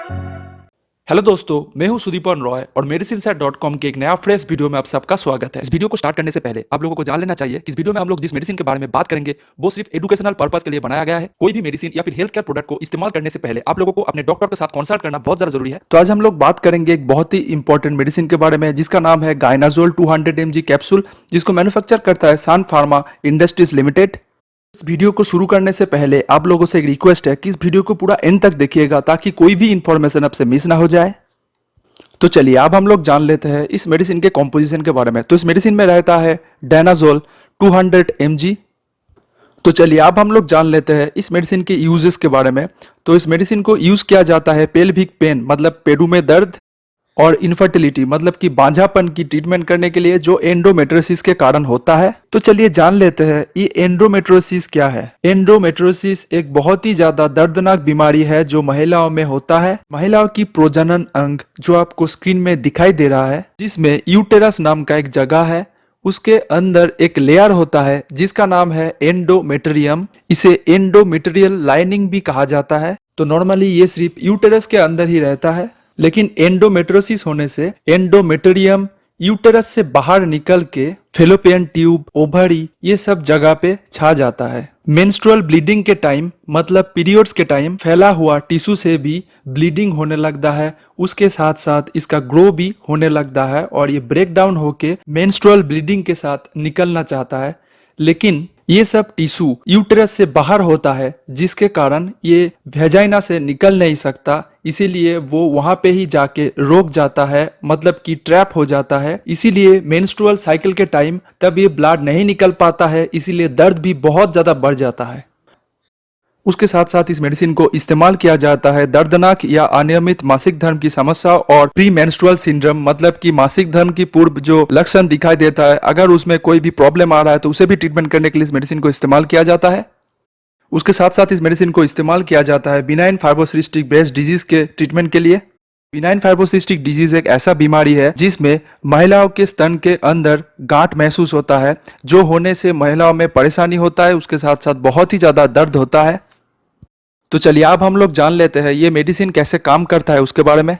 Hello दोस्तों, मैं हूं सुदीपन रॉय और मेडिसिनसेट.com के एक नया फ्रेश वीडियो में आप सबका स्वागत है। इस वीडियो को स्टार्ट करने से पहले आप लोगों को जान लेना चाहिए कि इस वीडियो में हम लोग जिस मेडिसिन के बारे में बात करेंगे वो सिर्फ एजुकेशनल पर्पस के लिए बनाया गया है। कोई भी मेडिसिन या फिर हेल्थ केयर प्रोडक्ट को इस्तेमाल करने से पहले आप लोगों को अपने डॉक्टर के साथ कंसल्ट करना बहुत ज्यादा जरूरी है। तो आज हम लोग बात करेंगे एक बहुत ही इंपॉर्टेंट मेडिसिन के बारे में जिसका नाम है गाइनाजोल 200 mg कैप्सूल, जिसको मैन्युफैक्चर करता है सान फार्मा इंडस्ट्रीज लिमिटेड। इस वीडियो को शुरू करने से पहले आप लोगों से एक रिक्वेस्ट है कि इस वीडियो को पूरा एंड तक देखिएगा ताकि कोई भी इंफॉर्मेशन आपसे मिस ना हो जाए। तो चलिए अब हम लोग जान लेते हैं इस मेडिसिन के कॉम्पोजिशन के बारे में। तो इस मेडिसिन में रहता है डायनाजोल 200 mg। तो चलिए अब हम लोग जान लेते हैं इस मेडिसिन के यूजेस के बारे में। तो इस मेडिसिन को यूज किया जाता है पेल्विक पेन मतलब पेडू में दर्द और इनफर्टिलिटी मतलब कि बांझापन की ट्रीटमेंट करने के लिए जो एंडोमेट्रियोसिस के कारण होता है। तो चलिए जान लेते हैं ये एंडोमेट्रियोसिस क्या है। एंडोमेट्रियोसिस एक बहुत ही ज्यादा दर्दनाक बीमारी है जो महिलाओं में होता है। महिलाओं की प्रजनन अंग जो आपको स्क्रीन में दिखाई दे रहा है, जिसमें यूटेरस नाम का एक जगह है, उसके अंदर एक लेयर होता है जिसका नाम है एंडोमेट्रियम। इसे एंडोमेट्रियल लाइनिंग भी कहा जाता है। तो नॉर्मली ये सिर्फ यूटेरस के अंदर ही रहता है, लेकिन एंडोमेट्रियोसिस होने से एंडोमेट्रियम यूटेरस से बाहर निकल के फेलोपियन ट्यूब, ओवरी, ये सब जगह पे छा जाता है। मेंस्ट्रुअल ब्लीडिंग के टाइम मतलब पीरियड्स के टाइम फैला हुआ टिश्यू से भी ब्लीडिंग होने लगता है। उसके साथ साथ इसका ग्रो भी होने लगता है और ये ब्रेक डाउन होके मेंस्ट्रुअल ब्लीडिंग के साथ निकलना चाहता है, लेकिन ये सब टिश्यू यूटेरस से बाहर होता है जिसके कारण ये वेजाइना से निकल नहीं सकता। इसीलिए वो वहां पे ही जाके रोक जाता है, मतलब कि ट्रैप हो जाता है। इसीलिए मेंस्ट्रुअल साइकिल के टाइम तब ये ब्लड नहीं निकल पाता है, इसीलिए दर्द भी बहुत ज्यादा बढ़ जाता है। उसके साथ साथ इस मेडिसिन को इस्तेमाल किया जाता है दर्दनाक या अनियमित मासिक धर्म की समस्या और प्री मेंस्ट्रुअल सिंड्रोम मतलब कि मासिक धर्म की पूर्व जो लक्षण दिखाई देता है, अगर उसमें कोई भी प्रॉब्लम आ रहा है तो उसे भी ट्रीटमेंट करने के लिए इस मेडिसिन को इस्तेमाल किया जाता है। उसके साथ साथ इस मेडिसिन को इस्तेमाल किया जाता है बिनाइन फाइब्रोसिस्टिक ब्रेस्ट डिजीज के ट्रीटमेंट के लिए। बिनाइन फाइब्रोसिस्टिक डिजीज एक ऐसा बीमारी है जिसमें महिलाओं के स्तन के अंदर गांठ महसूस होता है, जो होने से महिलाओं में परेशानी होता है। उसके साथ साथ बहुत ही ज्यादा दर्द होता है। तो चलिए अब हम लोग जान लेते हैं ये मेडिसिन कैसे काम करता है उसके बारे में।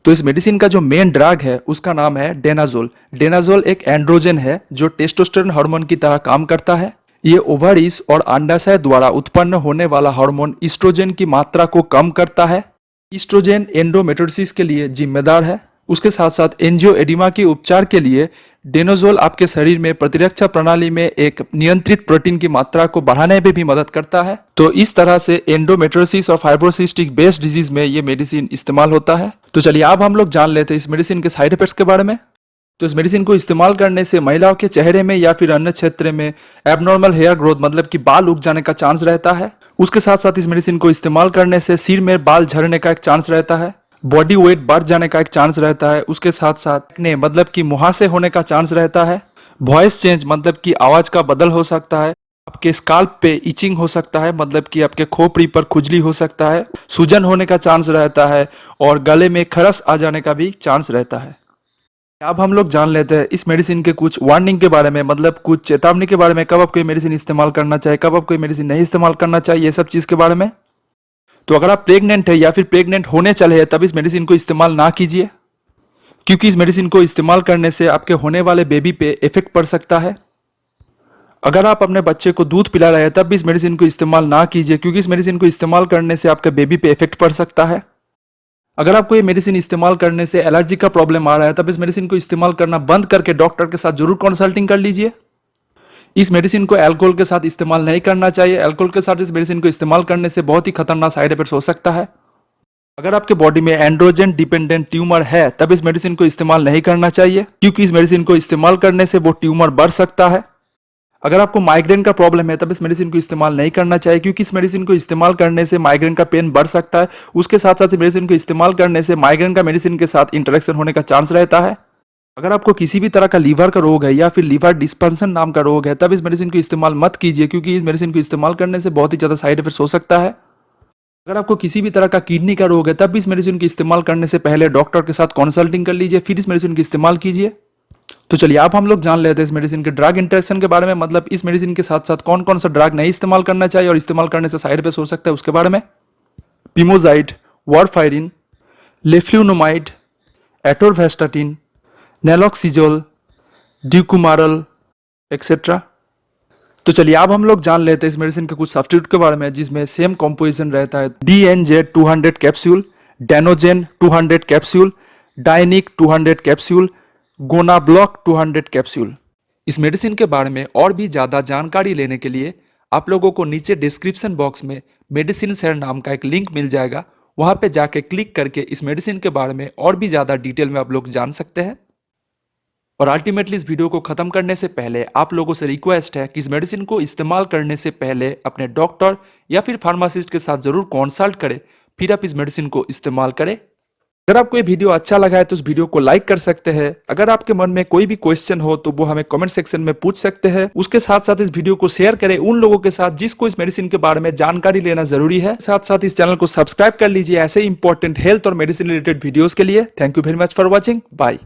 तो इस मेडिसिन का जो मेन ड्रग है उसका नाम है डेनाजोल। डेनाजोल एक एंड्रोजन है जो टेस्टोस्टेरोन हार्मोन की तरह काम करता है। ये ओवरीज और अंडाशय द्वारा उत्पन्न होने वाला हार्मोन ईस्ट्रोजन की मात्रा को कम करता है। ईस्ट्रोजन एंडोमेट्रियोसिस के लिए जिम्मेदार है। उसके साथ साथ एंजियोएडिमा के उपचार के लिए डेनाजोल आपके शरीर में प्रतिरक्षा प्रणाली में एक नियंत्रित प्रोटीन की मात्रा को बढ़ाने में भी मदद करता है। तो इस तरह से एंडोमेट्रियोसिस और फाइब्रोसिस्टिक ब्रेस्ट डिजीज में ये मेडिसिन इस्तेमाल होता है। तो चलिए अब हम लोग जान लेते हैं इस मेडिसिन के साइड इफेक्ट्स के बारे में। तो इस मेडिसिन को इस्तेमाल करने से महिलाओं के चेहरे में या फिर अन्य क्षेत्र में एबनॉर्मल हेयर ग्रोथ मतलब कि बाल उग जाने का चांस रहता है। उसके साथ साथ इस मेडिसिन को इस्तेमाल करने से सिर में बाल झड़ने का एक चांस रहता है, बॉडी वेट बढ़ जाने का एक चांस रहता है। उसके साथ साथ एक्ने मतलब कि मुहासे होने का चांस रहता है। वॉइस चेंज मतलब कि आवाज का बदल हो सकता है। आपके स्काल्प पे इचिंग हो सकता है मतलब कि आपके खोपड़ी पर खुजली हो सकता है। सूजन होने का चांस रहता है और गले में खरस आ जाने का भी चांस रहता है। अब हम लोग जान लेते हैं इस मेडिसिन के कुछ वार्निंग के बारे में, मतलब कुछ चेतावनी के बारे में, कब आप कोई मेडिसिन इस्तेमाल करना चाहिए, कब आप कोई मेडिसिन नहीं इस्तेमाल करना चाहिए, ये सब चीज के बारे में। तो अगर आप प्रेग्नेंट है या फिर प्रेग्नेंट होने चले हैं तब इस मेडिसिन को इस्तेमाल ना कीजिए, क्योंकि इस मेडिसिन को इस्तेमाल करने से आपके होने वाले बेबी पे इफेक्ट पड़ सकता है। अगर आप अपने बच्चे को दूध पिला रहे हैं तब भी इस मेडिसिन को इस्तेमाल ना कीजिए, क्योंकि इस मेडिसिन को इस्तेमाल करने से आपके बेबी पे इफेक्ट पड़ सकता है। अगर आपको ये मेडिसिन इस्तेमाल करने से एलर्जी का प्रॉब्लम आ रहा है तब इस मेडिसिन को इस्तेमाल करना बंद करके डॉक्टर के साथ जरूर कंसल्टिंग कर लीजिए। इस मेडिसिन को अल्कोहल के साथ इस्तेमाल नहीं करना चाहिए। अल्कोहल के साथ इस मेडिसिन को इस्तेमाल करने से बहुत ही खतरनाक साइड इफेक्ट्स हो सकता है। अगर आपके बॉडी में एंड्रोजन डिपेंडेंट ट्यूमर है तब इस मेडिसिन को इस्तेमाल नहीं करना चाहिए, क्योंकि इस मेडिसिन को इस्तेमाल करने से वो ट्यूमर बढ़ सकता है। अगर आपको माइग्रेन का प्रॉब्लम है तब इस मेडिसिन को इस्तेमाल नहीं करना चाहिए, क्योंकि इस मेडिसिन को इस्तेमाल करने से माइग्रेन का पेन बढ़ सकता है। उसके साथ साथ इस मेडिसिन को इस्तेमाल करने से माइग्रेन का मेडिसिन के साथ इंटरेक्शन होने का चांस रहता है। अगर आपको किसी भी तरह का लीवर का रोग है या फिर लीवर डिस्फंक्शन नाम का रोग है तब इस मेडिसिन को इस्तेमाल मत कीजिए, क्योंकि इस मेडिसिन को इस्तेमाल करने से बहुत ही ज्यादा साइड इफेक्ट्स हो सकता है। अगर आपको किसी भी तरह का किडनी का रोग है तब भी इस मेडिसिन को इस्तेमाल करने से पहले डॉक्टर के साथ कंसल्टिंग कर लीजिए, फिर इस मेडिसिन को इस्तेमाल कीजिए। तो चलिए अब हम लोग जान लेते हैं इस मेडिसिन के ड्रग इंटरेक्शन के बारे में, मतलब इस मेडिसिन के साथ साथ कौन कौन सा ड्रग नहीं इस्तेमाल करना चाहिए और इस्तेमाल करने से साइड इफेक्ट हो सकता है उसके बारे में। पिमोजाइड, वारफायरिन, लेफ्लुनोमाइड, एटोरवेस्टाटिन, नेलॉक्सिजोल, ड्यूकुमारल एक्सेट्रा। तो चलिए अब हम लोग जान लेते हैं इस मेडिसिन के कुछ सब्स्टिट्यूट के बारे में, जिसमें सेम कॉम्पोजिशन रहता है। DNZ 200 कैप्सूल, डेनोजेन 200 कैप्सूल, डायनिक 200 कैप्सूल, गोनाब्लॉक 200 कैप्सूल। इस मेडिसिन के बारे में और भी ज़्यादा जानकारी लेने के लिए आप लोगों को नीचे डिस्क्रिप्शन बॉक्स में मेडिसिन शेयर नाम का एक लिंक मिल जाएगा। वहाँ पे जाके क्लिक करके इस मेडिसिन के बारे में और भी ज़्यादा डिटेल में आप लोग जान सकते हैं। और अल्टीमेटली इस वीडियो को ख़त्म करने से पहले आप लोगों से रिक्वेस्ट है कि इस मेडिसिन को इस्तेमाल करने से पहले अपने डॉक्टर या फिर फार्मासिस्ट के साथ ज़रूर कंसल्ट करें, फिर आप इस मेडिसिन को इस्तेमाल करें। अगर आपको ये वीडियो अच्छा लगा है तो इस वीडियो को लाइक कर सकते हैं। अगर आपके मन में कोई भी क्वेश्चन हो तो वो हमें कमेंट सेक्शन में पूछ सकते हैं। उसके साथ साथ इस वीडियो को शेयर करें उन लोगों के साथ जिसको इस मेडिसिन के बारे में जानकारी लेना जरूरी है। साथ साथ इस चैनल को सब्सक्राइब कर लीजिए ऐसे इंपॉर्टेंट हेल्थ और मेडिसिन रिलेटेड वीडियोस के लिए। Thank you very much for watching. Bye.